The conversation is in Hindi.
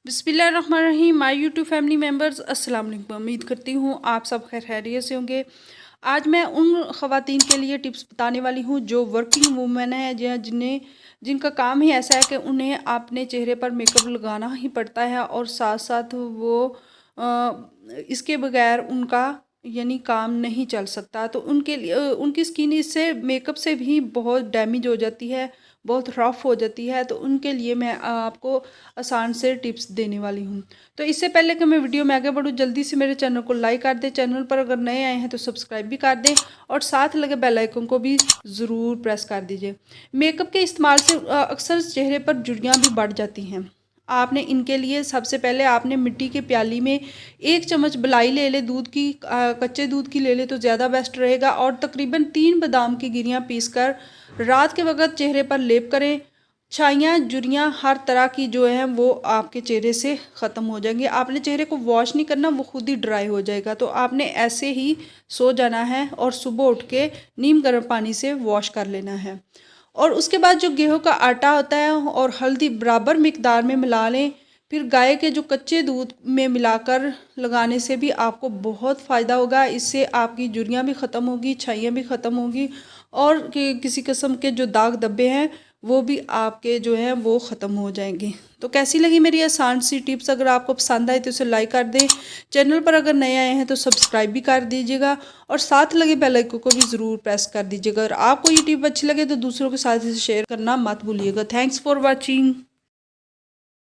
बिस्मिल्लाहिर्रहमानिर्रहीम। माय यूट्यूब फैमिली मेम्बर्स, अस्सलाम वालेकुम। उम्मीद करती हूँ आप सब खैरियत से होंगे। आज मैं उन ख़वातीन के लिए टिप्स बताने वाली हूँ जो वर्किंग वूमेन है या जिनका काम ही ऐसा है कि उन्हें अपने चेहरे पर मेकअप लगाना ही पड़ता है और साथ साथ वो इसके बगैर उनका यानी काम नहीं चल सकता। तो उनके लिए उनकी स्किन इससे मेकअप से भी बहुत डैमेज हो जाती है, बहुत रफ़ हो जाती है। तो उनके लिए मैं आपको आसान से टिप्स देने वाली हूँ। तो इससे पहले कि मैं वीडियो में आगे बढ़ूँ, जल्दी से मेरे चैनल को लाइक कर दें, चैनल पर अगर नए आए हैं तो सब्सक्राइब भी कर दें और साथ लगे बेल आइकन को भी ज़रूर प्रेस कर दीजिए। मेकअप के इस्तेमाल से अक्सर चेहरे पर झुर्रियाँ भी बढ़ जाती हैं। आपने इनके लिए सबसे पहले आपने मिट्टी के प्याली में 1 चम्मच मलाई ले ले, दूध की कच्चे दूध की ले ले तो ज़्यादा बेस्ट रहेगा, और तकरीबन 3 बादाम की गिरियाँ पीसकर रात के वक्त चेहरे पर लेप करें। छाइयाँ झुर्रियाँ हर तरह की जो है वो आपके चेहरे से ख़त्म हो जाएंगी। आपने चेहरे को वॉश नहीं करना, वो खुद ही ड्राई हो जाएगा। तो आपने ऐसे ही सो जाना है और सुबह उठ के नीम गर्म पानी से वॉश कर लेना है। और उसके बाद जो गेहूं का आटा होता है और हल्दी बराबर मिकदार में मिला लें। फिर गाय के जो कच्चे दूध में मिलाकर लगाने से भी आपको बहुत फ़ायदा होगा। इससे आपकी झुर्रियाँ भी ख़त्म होगी, छाइयाँ भी ख़त्म होगी और किसी किस्म के जो दाग धब्बे हैं वो भी आपके जो हैं वो ख़त्म हो जाएंगे। तो कैसी लगी मेरी आसान सी टिप्स? अगर आपको पसंद आए तो इसे लाइक कर दें, चैनल पर अगर नए आए हैं तो सब्सक्राइब भी कर दीजिएगा और साथ लगे बेल आइकन को भी ज़रूर प्रेस कर दीजिएगा। अगर आपको ये टिप अच्छी लगे तो दूसरों के साथ इसे शेयर करना मत भूलिएगा। Thanks for watching.